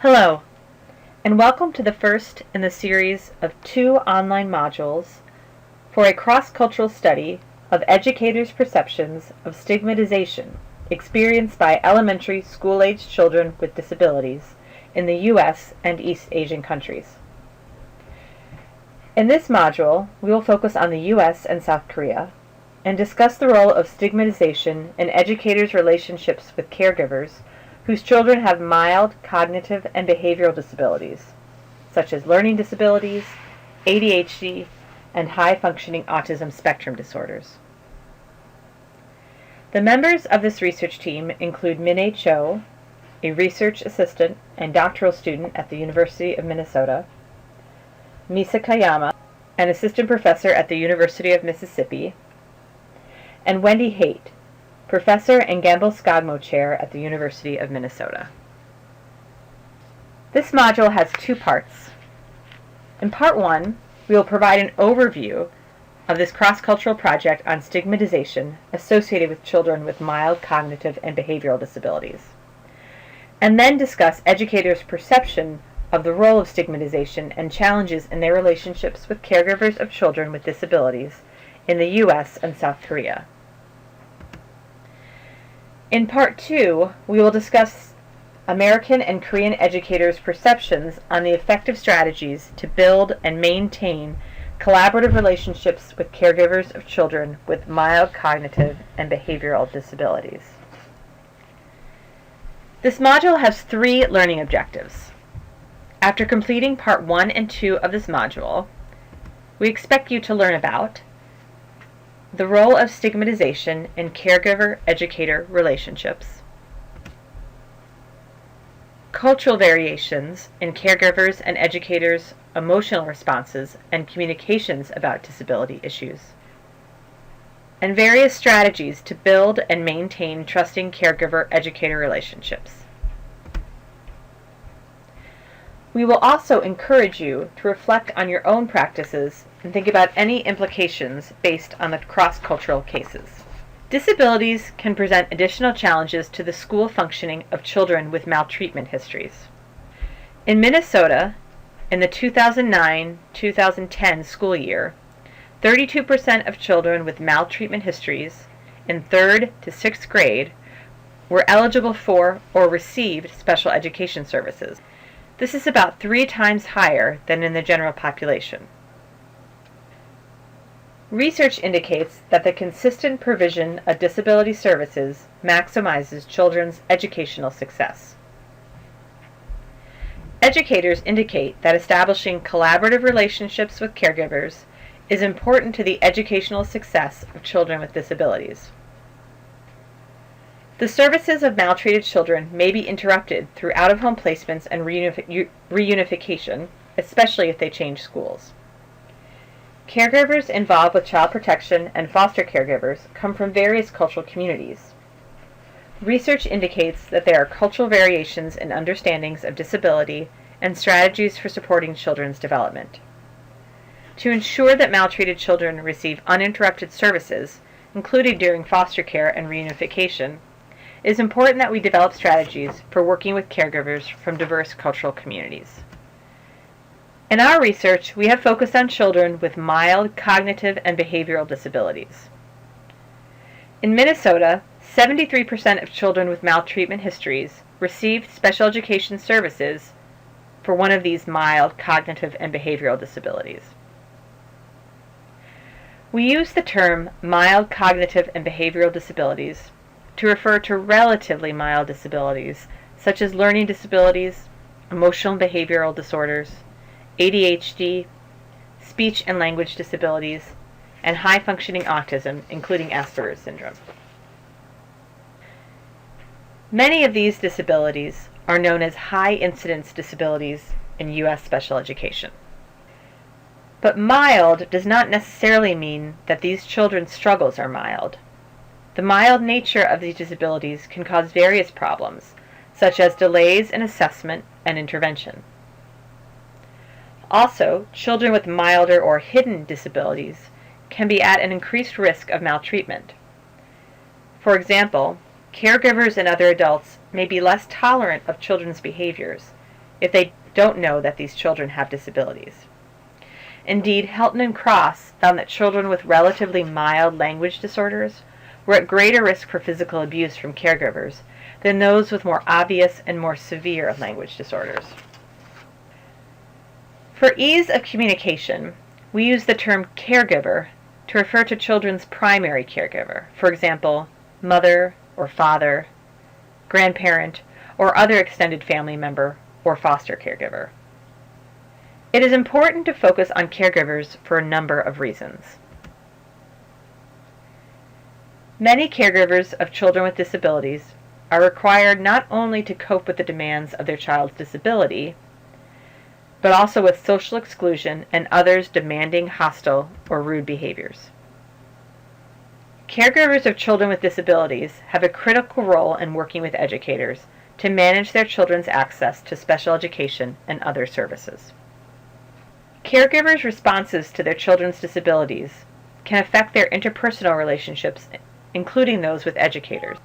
Hello, and welcome to the first in the series of 2 online modules for a cross-cultural study of educators' perceptions of stigmatization experienced by elementary school-aged children with disabilities in the U.S. and East Asian countries. In this module, we will focus on the U.S. and South Korea and discuss the role of stigmatization in educators' relationships with caregivers whose children have mild cognitive and behavioral disabilities, such as learning disabilities, ADHD, and high-functioning autism spectrum disorders. The members of this research team include Minhae Cho, a research assistant and doctoral student at the University of Minnesota, Misa Kayama, an assistant professor at the University of Mississippi, and Wendy Haight, professor and Gamble-Skogmo chair at the University of Minnesota. This module has 2 parts. In part 1, we will provide an overview of this cross-cultural project on stigmatization associated with children with mild cognitive and behavioral disabilities, and then discuss educators' perception of the role of stigmatization and challenges in their relationships with caregivers of children with disabilities in the U.S. and South Korea. In part 2, we will discuss American and Korean educators' perceptions on the effective strategies to build and maintain collaborative relationships with caregivers of children with mild cognitive and behavioral disabilities. This module has 3 learning objectives. After completing part 1 and 2 of this module, we expect you to learn about the role of stigmatization in caregiver-educator relationships, cultural variations in caregivers and educators' emotional responses and communications about disability issues, and various strategies to build and maintain trusting caregiver-educator relationships. We will also encourage you to reflect on your own practices and think about any implications based on the cross-cultural cases. Disabilities can present additional challenges to the school functioning of children with maltreatment histories. In Minnesota, in the 2009-2010 school year, 32% of children with maltreatment histories in 3rd to 6th grade were eligible for or received special education services. This is about 3 times higher than in the general population. Research indicates that the consistent provision of disability services maximizes children's educational success. Educators indicate that establishing collaborative relationships with caregivers is important to the educational success of children with disabilities. The services of maltreated children may be interrupted through out-of-home placements and reunification, especially if they change schools. Caregivers involved with child protection and foster caregivers come from various cultural communities. Research indicates that there are cultural variations in understandings of disability and strategies for supporting children's development. To ensure that maltreated children receive uninterrupted services, including during foster care and reunification, it is important that we develop strategies for working with caregivers from diverse cultural communities. In our research, we have focused on children with mild cognitive and behavioral disabilities. In Minnesota, 73% of children with maltreatment histories received special education services for one of these mild cognitive and behavioral disabilities. We use the term mild cognitive and behavioral disabilities to refer to relatively mild disabilities such as learning disabilities, emotional and behavioral disorders, ADHD, speech and language disabilities, and high-functioning autism, including Asperger's syndrome. Many of these disabilities are known as high-incidence disabilities in U.S. special education. But mild does not necessarily mean that these children's struggles are mild. The mild nature of these disabilities can cause various problems, such as delays in assessment and intervention. Also, children with milder or hidden disabilities can be at an increased risk of maltreatment. For example, caregivers and other adults may be less tolerant of children's behaviors if they don't know that these children have disabilities. Indeed, Helton and Cross found that children with relatively mild language disorders were at greater risk for physical abuse from caregivers than those with more obvious and more severe language disorders. For ease of communication, we use the term caregiver to refer to children's primary caregiver, for example, mother or father, grandparent, or other extended family member or foster caregiver. It is important to focus on caregivers for a number of reasons. Many caregivers of children with disabilities are required not only to cope with the demands of their child's disability, but also with social exclusion and others demanding hostile or rude behaviors. Caregivers of children with disabilities have a critical role in working with educators to manage their children's access to special education and other services. Caregivers' responses to their children's disabilities can affect their interpersonal relationships, including those with educators.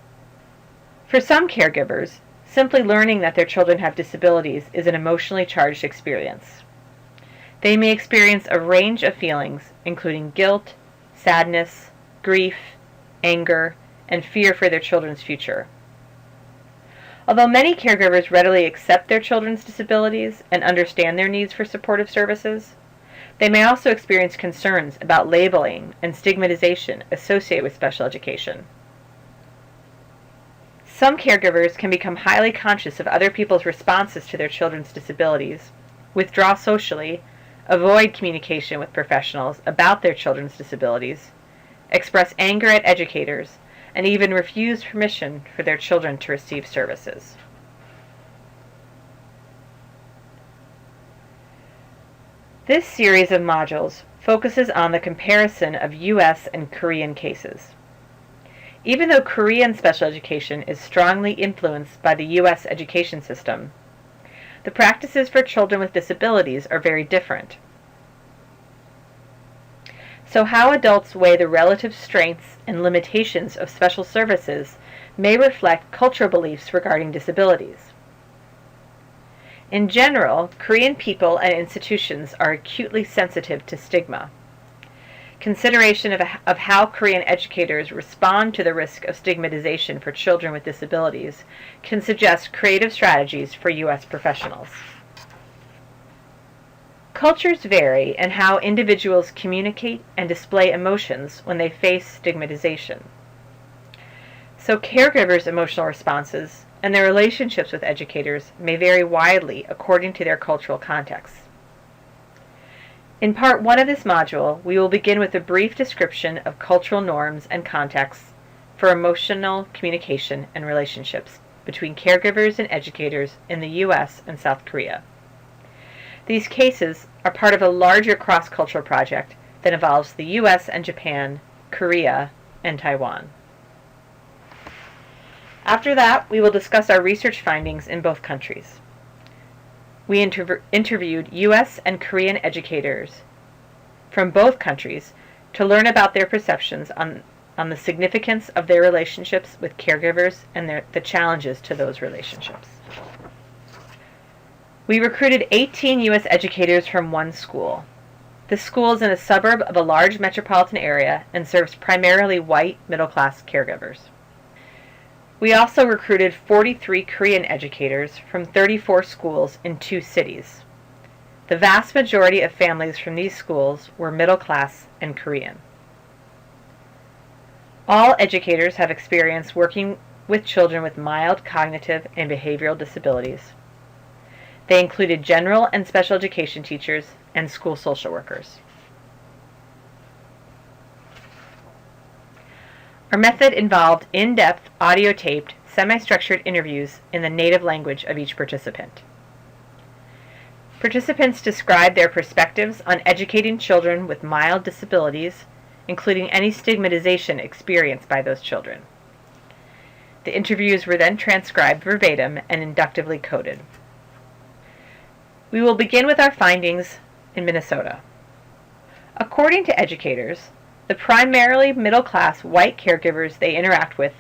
For some caregivers, simply learning that their children have disabilities is an emotionally charged experience. They may experience a range of feelings, including guilt, sadness, grief, anger, and fear for their children's future. Although many caregivers readily accept their children's disabilities and understand their needs for supportive services, they may also experience concerns about labeling and stigmatization associated with special education. Some caregivers can become highly conscious of other people's responses to their children's disabilities, withdraw socially, avoid communication with professionals about their children's disabilities, express anger at educators, and even refuse permission for their children to receive services. This series of modules focuses on the comparison of U.S. and Korean cases. Even though Korean special education is strongly influenced by the U.S. education system, the practices for children with disabilities are very different. So how adults weigh the relative strengths and limitations of special services may reflect cultural beliefs regarding disabilities. In general, Korean people and institutions are acutely sensitive to stigma. Consideration of how Korean educators respond to the risk of stigmatization for children with disabilities can suggest creative strategies for U.S. professionals. Cultures vary in how individuals communicate and display emotions when they face stigmatization. So caregivers' emotional responses and their relationships with educators may vary widely according to their cultural contexts. In part 1 of this module, we will begin with a brief description of cultural norms and contexts for emotional communication and relationships between caregivers and educators in the U.S. and South Korea. These cases are part of a larger cross-cultural project that involves the U.S. and Japan, Korea, and Taiwan. After that, we will discuss our research findings in both countries. We interviewed U.S. and Korean educators from both countries to learn about their perceptions on the significance of their relationships with caregivers and the challenges to those relationships. We recruited 18 U.S. educators from one school. This school is in a suburb of a large metropolitan area and serves primarily white middle-class caregivers. We also recruited 43 Korean educators from 34 schools in 2 cities. The vast majority of families from these schools were middle class and Korean. All educators have experience working with children with mild cognitive and behavioral disabilities. They included general and special education teachers and school social workers. Our method involved in-depth, audio-taped, semi-structured interviews in the native language of each participant. Participants described their perspectives on educating children with mild disabilities, including any stigmatization experienced by those children. The interviews were then transcribed verbatim and inductively coded. We will begin with our findings in Minnesota. According to educators, the primarily middle-class white caregivers they interact with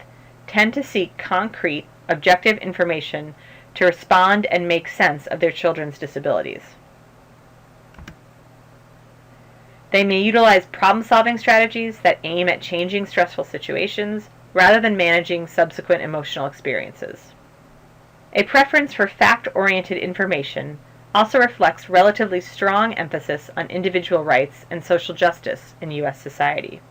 tend to seek concrete, objective information to respond and make sense of their children's disabilities. They may utilize problem-solving strategies that aim at changing stressful situations rather than managing subsequent emotional experiences. A preference for fact-oriented information also reflects relatively strong emphasis on individual rights and social justice in U.S. society.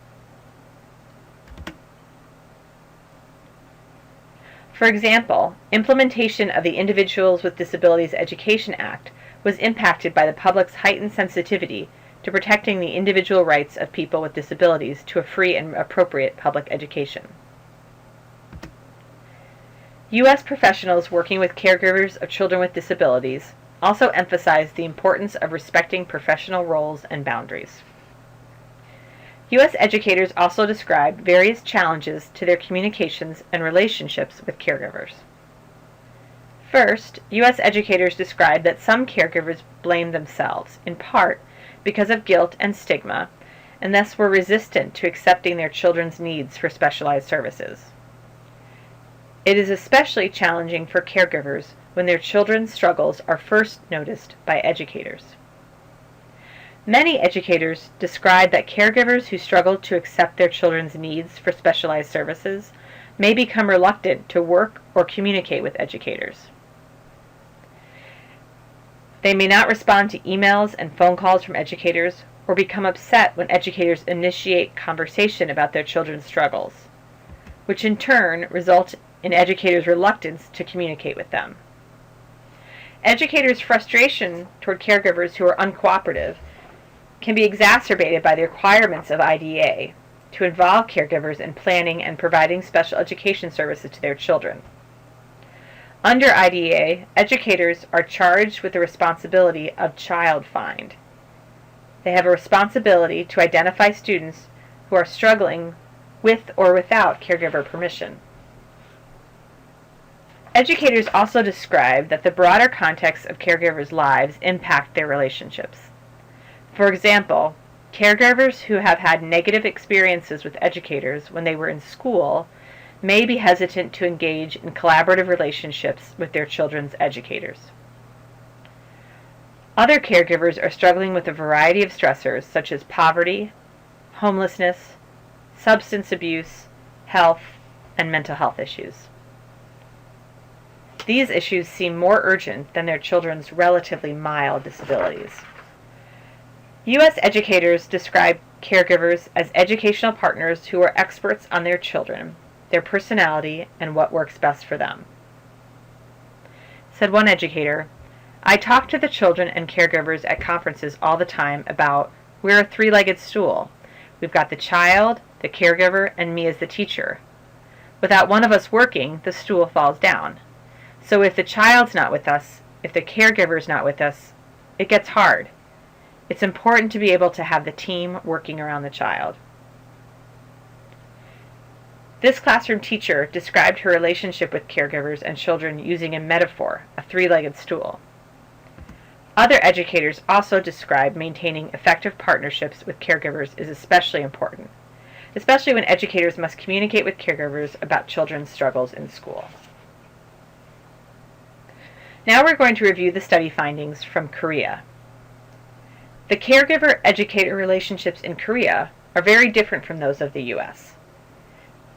For example, implementation of the Individuals with Disabilities Education Act was impacted by the public's heightened sensitivity to protecting the individual rights of people with disabilities to a free and appropriate public education. U.S. professionals working with caregivers of children with disabilities also emphasize the importance of respecting professional roles and boundaries. U.S. educators also describe various challenges to their communications and relationships with caregivers. First, U.S. educators describe that some caregivers blame themselves, in part because of guilt and stigma, and thus were resistant to accepting their children's needs for specialized services. It is especially challenging for caregivers when their children's struggles are first noticed by educators. Many educators describe that caregivers who struggle to accept their children's needs for specialized services may become reluctant to work or communicate with educators. They may not respond to emails and phone calls from educators or become upset when educators initiate conversation about their children's struggles, which in turn result in educators' reluctance to communicate with them. Educators' frustration toward caregivers who are uncooperative can be exacerbated by the requirements of IDEA to involve caregivers in planning and providing special education services to their children. Under IDEA, educators are charged with the responsibility of child find. They have a responsibility to identify students who are struggling with or without caregiver permission. Educators also describe that the broader context of caregivers' lives impact their relationships. For example, caregivers who have had negative experiences with educators when they were in school may be hesitant to engage in collaborative relationships with their children's educators. Other caregivers are struggling with a variety of stressors such as poverty, homelessness, substance abuse, health, and mental health issues. These issues seem more urgent than their children's relatively mild disabilities. U.S. educators describe caregivers as educational partners who are experts on their children, their personality, and what works best for them. Said one educator, "I talk to the children and caregivers at conferences all the time about we're a three-legged stool. We've got the child, the caregiver, and me as the teacher. Without one of us working, the stool falls down. So if the child's not with us, if the caregiver's not with us, it gets hard. It's important to be able to have the team working around the child." This classroom teacher described her relationship with caregivers and children using a metaphor, a three-legged stool. Other educators also describe maintaining effective partnerships with caregivers is especially important, especially when educators must communicate with caregivers about children's struggles in school. Now we're going to review the study findings from Korea. The caregiver-educator relationships in Korea are very different from those of the U.S.,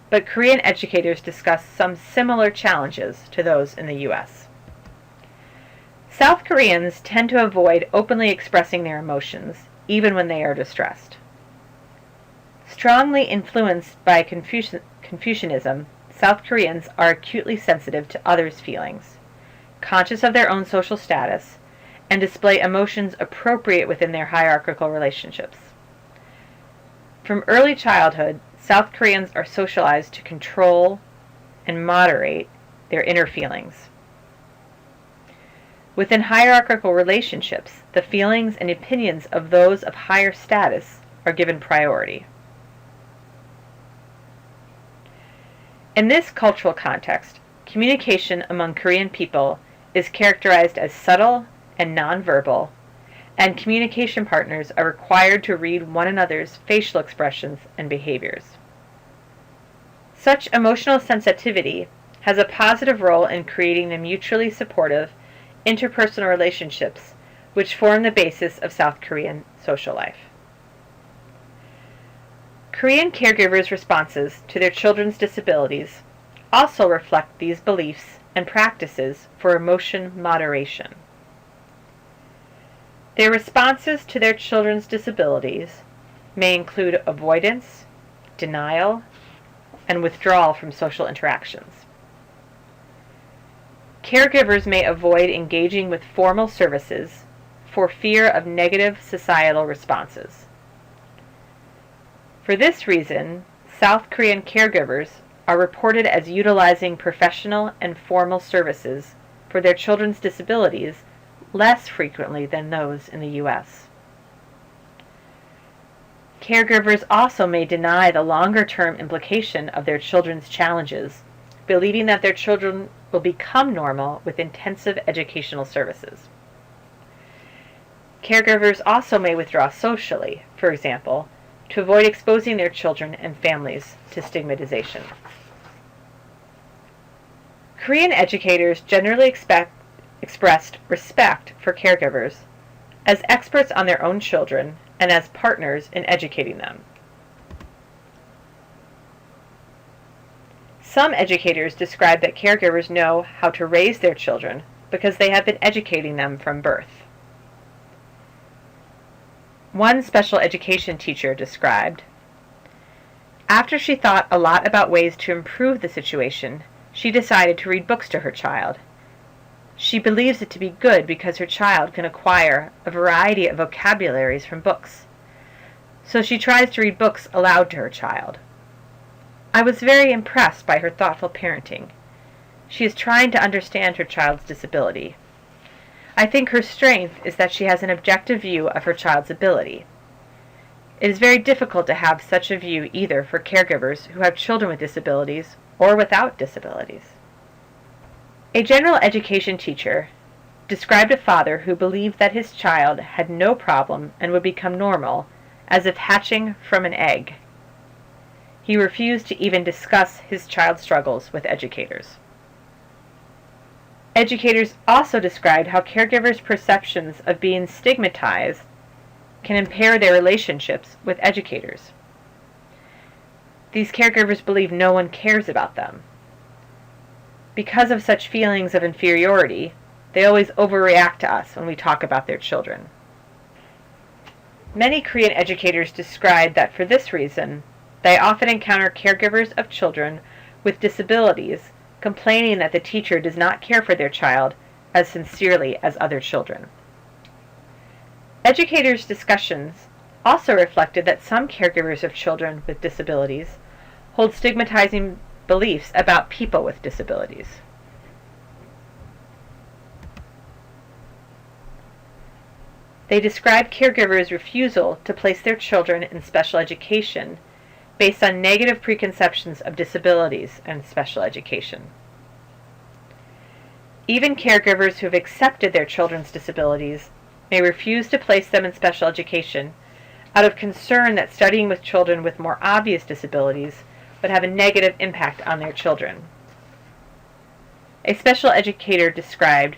but Korean educators discuss some similar challenges to those in the U.S. South Koreans tend to avoid openly expressing their emotions, even when they are distressed. Strongly influenced by Confucianism, South Koreans are acutely sensitive to others' feelings, conscious of their own social status, and display emotions appropriate within their hierarchical relationships. From early childhood, South Koreans are socialized to control and moderate their inner feelings. Within hierarchical relationships, the feelings and opinions of those of higher status are given priority. In this cultural context, communication among Korean people is characterized as subtle and nonverbal, and communication partners are required to read one another's facial expressions and behaviors. Such emotional sensitivity has a positive role in creating the mutually supportive interpersonal relationships which form the basis of South Korean social life. Korean caregivers' responses to their children's disabilities also reflect these beliefs and practices for emotion moderation. Their responses to their children's disabilities may include avoidance, denial, and withdrawal from social interactions. Caregivers may avoid engaging with formal services for fear of negative societal responses. For this reason, South Korean caregivers are reported as utilizing professional and formal services for their children's disabilities less frequently than those in the U.S. Caregivers also may deny the longer-term implication of their children's challenges, believing that their children will become normal with intensive educational services. Caregivers also may withdraw socially, for example, to avoid exposing their children and families to stigmatization. Korean educators generally expressed respect for caregivers as experts on their own children and as partners in educating them. Some educators describe that caregivers know how to raise their children because they have been educating them from birth. One special education teacher described, "After she thought a lot about ways to improve the situation, she decided to read books to her child. She believes it to be good because her child can acquire a variety of vocabularies from books. So she tries to read books aloud to her child. I was very impressed by her thoughtful parenting. She is trying to understand her child's disability. I think her strength is that she has an objective view of her child's ability. It is very difficult to have such a view either for caregivers who have children with disabilities or without disabilities." A general education teacher described a father who believed that his child had no problem and would become normal as if hatching from an egg. He refused to even discuss his child's struggles with educators. Educators also described how caregivers' perceptions of being stigmatized can impair their relationships with educators. These caregivers believe no one cares about them. Because of such feelings of inferiority, they always overreact to us when we talk about their children. Many Korean educators describe that for this reason, they often encounter caregivers of children with disabilities complaining that the teacher does not care for their child as sincerely as other children. Educators' discussions also reflected that some caregivers of children with disabilities hold stigmatizing beliefs about people with disabilities. They describe caregivers' refusal to place their children in special education based on negative preconceptions of disabilities and special education. Even caregivers who have accepted their children's disabilities may refuse to place them in special education out of concern that studying with children with more obvious disabilities would have a negative impact on their children. A special educator described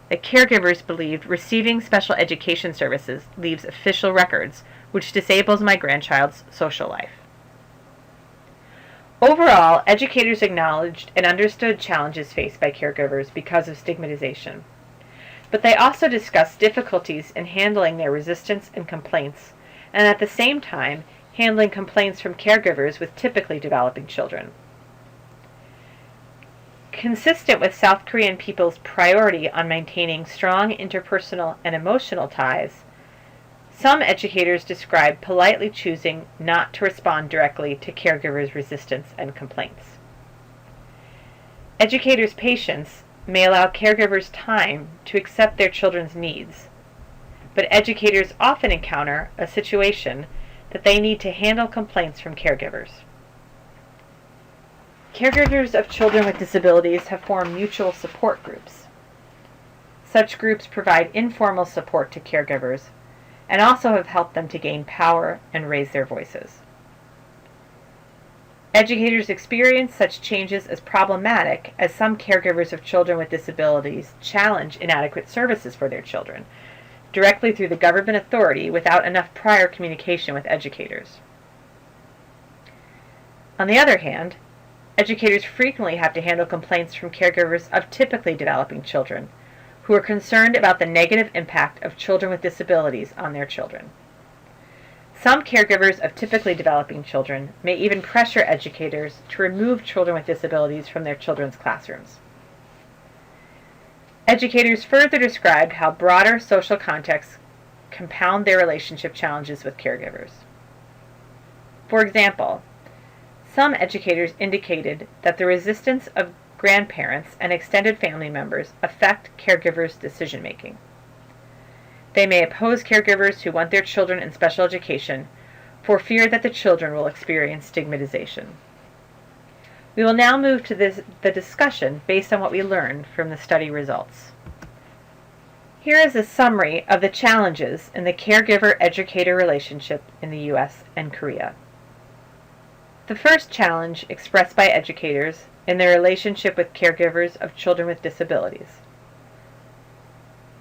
that caregivers believed receiving special education services leaves official records, which disables my grandchild's social life. Overall, educators acknowledged and understood challenges faced by caregivers because of stigmatization, but they also discussed difficulties in handling their resistance and complaints, and at the same time, handling complaints from caregivers with typically developing children. Consistent with South Korean people's priority on maintaining strong interpersonal and emotional ties, some educators describe politely choosing not to respond directly to caregivers' resistance and complaints. Educators' patience may allow caregivers time to accept their children's needs, but educators often encounter a situation that they need to handle complaints from caregivers. Caregivers of children with disabilities have formed mutual support groups. Such groups provide informal support to caregivers and also have helped them to gain power and raise their voices. Educators experience such changes as problematic as some caregivers of children with disabilities challenge inadequate services for their children, directly through the government authority without enough prior communication with educators. On the other hand, educators frequently have to handle complaints from caregivers of typically developing children, who are concerned about the negative impact of children with disabilities on their children. Some caregivers of typically developing children may even pressure educators to remove children with disabilities from their children's classrooms. Educators further described how broader social contexts compound their relationship challenges with caregivers. For example, some educators indicated that the resistance of grandparents and extended family members affect caregivers' decision-making. They may oppose caregivers who want their children in special education for fear that the children will experience stigmatization. We will now move to the discussion based on what we learned from the study results. Here is a summary of the challenges in the caregiver-educator relationship in the U.S. and Korea. The first challenge expressed by educators in their relationship with caregivers of children with disabilities.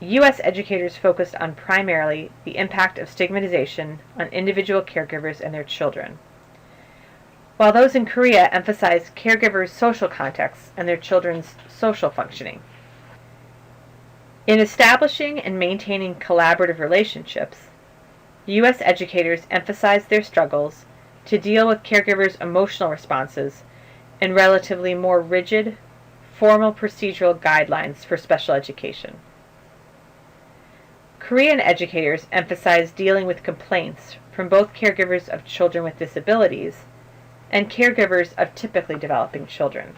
U.S. educators focused on primarily the impact of stigmatization on individual caregivers and their children, while those in Korea emphasized caregivers' social contexts and their children's social functioning. In establishing and maintaining collaborative relationships, U.S. educators emphasized their struggles to deal with caregivers' emotional responses in relatively more rigid, formal procedural guidelines for special education. Korean educators emphasized dealing with complaints from both caregivers of children with disabilities and caregivers of typically developing children.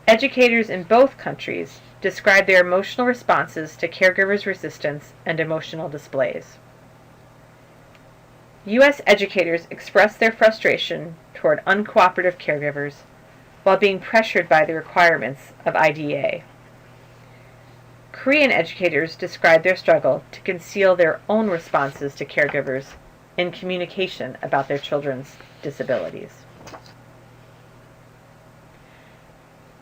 Educators in both countries described their emotional responses to caregivers' resistance and emotional displays. U.S. educators expressed their frustration toward uncooperative caregivers while being pressured by the requirements of IDEA. Korean educators described their struggle to conceal their own responses to caregivers in communication about their children's disabilities.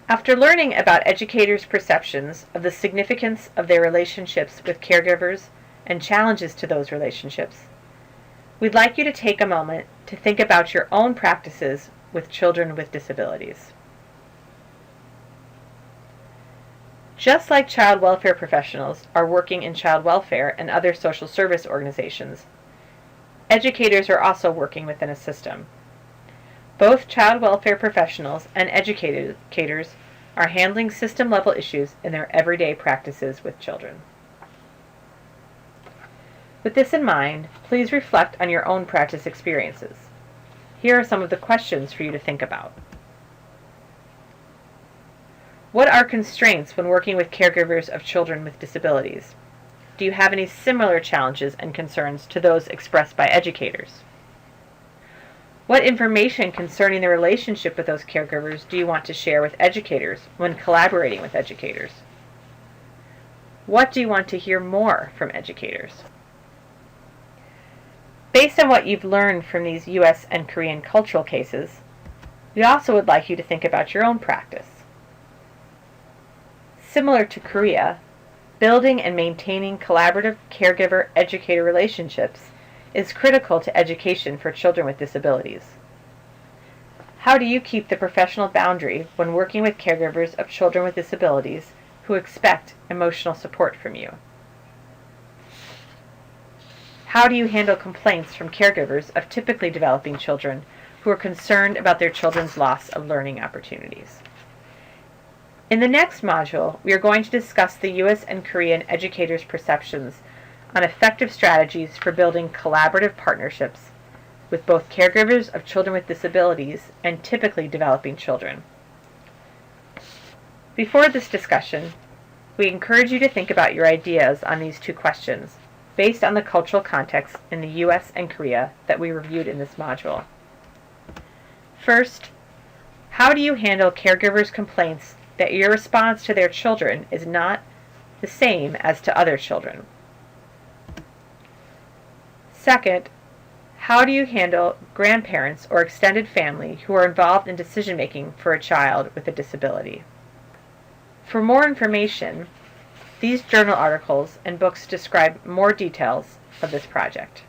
After learning about educators' perceptions of the significance of their relationships with caregivers and challenges to those relationships, we'd like you to take a moment to think about your own practices with children with disabilities. Just like child welfare professionals are working in child welfare and other social service organizations, educators are also working within a system. Both child welfare professionals and educators are handling system-level issues in their everyday practices with children. With this in mind, please reflect on your own practice experiences. Here are some of the questions for you to think about. What are constraints when working with caregivers of children with disabilities? Do you have any similar challenges and concerns to those expressed by educators? What information concerning the relationship with those caregivers do you want to share with educators when collaborating with educators? What do you want to hear more from educators? Based on what you've learned from these U.S. and Korean cultural cases, we also would like you to think about your own practice. Similar to Korea, building and maintaining collaborative caregiver-educator relationships is critical to education for children with disabilities. How do you keep the professional boundary when working with caregivers of children with disabilities who expect emotional support from you? How do you handle complaints from caregivers of typically developing children who are concerned about their children's loss of learning opportunities? In the next module, we are going to discuss the U.S. and Korean educators' perceptions on effective strategies for building collaborative partnerships with both caregivers of children with disabilities and typically developing children. Before this discussion, we encourage you to think about your ideas on these two questions based on the cultural context in the U.S. and Korea that we reviewed in this module. First, how do you handle caregivers' complaints that your response to their children is not the same as to other children? Second, How do you handle grandparents or extended family who are involved in decision making for a child with a disability? For more information, these journal articles and books describe more details of this project.